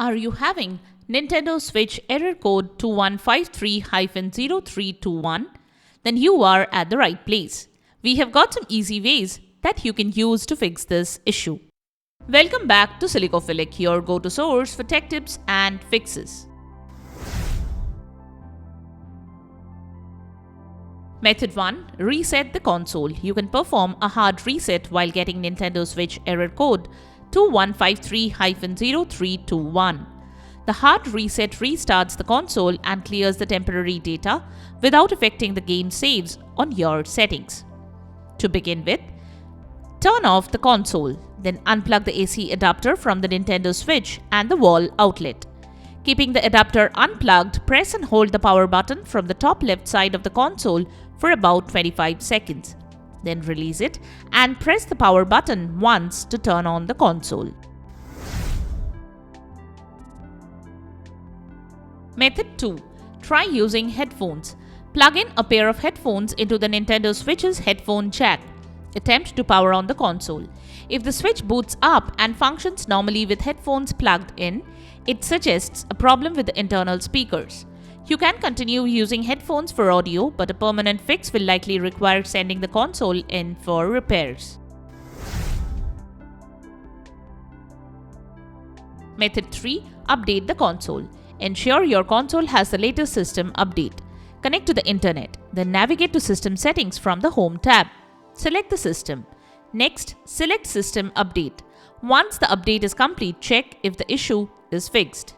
Are you having Nintendo Switch error code 2153-0321? Then you are at the right place. We have got some easy ways that you can use to fix this issue. Welcome back to Silicophilic, your go-to source for tech tips and fixes. Method 1. Reset the console. You can perform a hard reset while getting Nintendo Switch error code 2153-0321. The hard reset restarts the console and clears the temporary data without affecting the game saves on your settings. To begin with, turn off the console, then unplug the AC adapter from the Nintendo Switch and the wall outlet. Keeping the adapter unplugged, press and hold the power button from the top left side of the console for about 25 seconds. Then release it and press the power button once to turn on the console. Method 2. Try using headphones. Plug in a pair of headphones into the Nintendo Switch's headphone jack. Attempt to power on the console. If the Switch boots up and functions normally with headphones plugged in, it suggests a problem with the internal speakers. You can continue using headphones for audio, but a permanent fix will likely require sending the console in for repairs. Method 3. Update the console. Ensure your console has the latest system update. Connect to the internet, then navigate to System Settings from the Home tab. Select the system. Next, select System Update. Once the update is complete, check if the issue is fixed.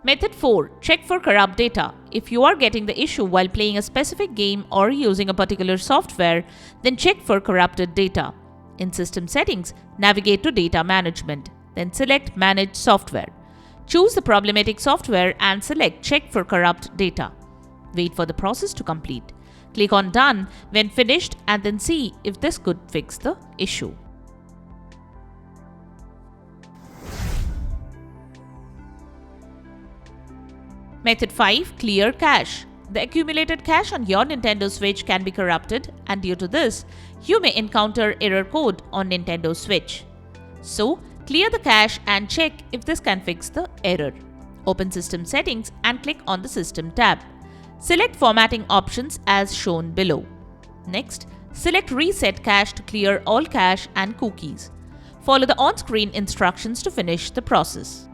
Method 4. Check for corrupt data. If you are getting the issue while playing a specific game or using a particular software, then check for corrupted data. In System Settings, navigate to Data Management, then select Manage Software. Choose the problematic software and select Check for Corrupt Data. Wait for the process to complete. Click on Done when finished and then see if this could fix the issue. Method 5. Clear cache. The accumulated cache on your Nintendo Switch can be corrupted, and due to this, you may encounter error code on Nintendo Switch. So, clear the cache and check if this can fix the error. Open System Settings and click on the System tab. Select Formatting options as shown below. Next, select Reset Cache to clear all cache and cookies. Follow the on-screen instructions to finish the process.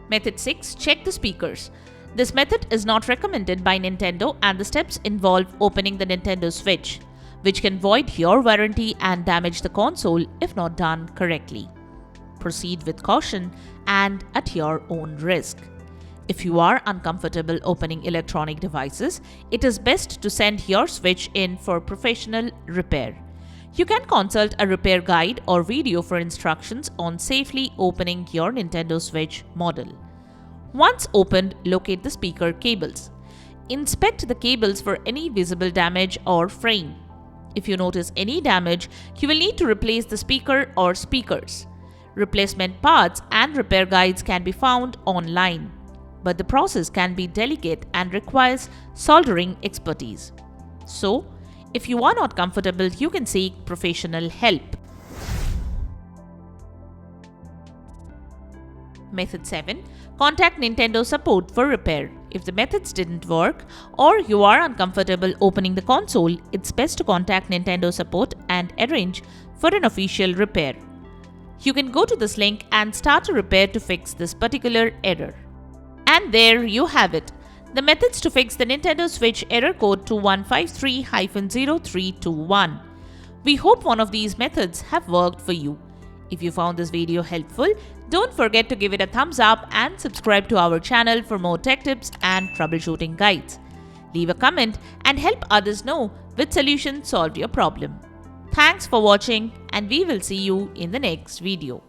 Method 6. Check the speakers. This method is not recommended by Nintendo and the steps involve opening the Nintendo Switch, which can void your warranty and damage the console if not done correctly. Proceed with caution and at your own risk. If you are uncomfortable opening electronic devices, it is best to send your Switch in for professional repair. You can consult a repair guide or video for instructions on safely opening your Nintendo Switch model. Once opened, locate the speaker cables. Inspect the cables for any visible damage or fraying. If you notice any damage, you will need to replace the speaker or speakers. Replacement parts and repair guides can be found online, but the process can be delicate and requires soldering expertise. So, if you are not comfortable, you can seek professional help. Method 7. Contact Nintendo support for repair. If the methods didn't work or you are uncomfortable opening the console, it's best to contact Nintendo support and arrange for an official repair. You can go to this link and start a repair to fix this particular error. And there you have it. The methods to fix the Nintendo Switch error code 2153-0321. We hope one of these methods have worked for you. If you found this video helpful, don't forget to give it a thumbs up and subscribe to our channel for more tech tips and troubleshooting guides. Leave a comment and help others know which solution solved your problem. Thanks for watching and we will see you in the next video.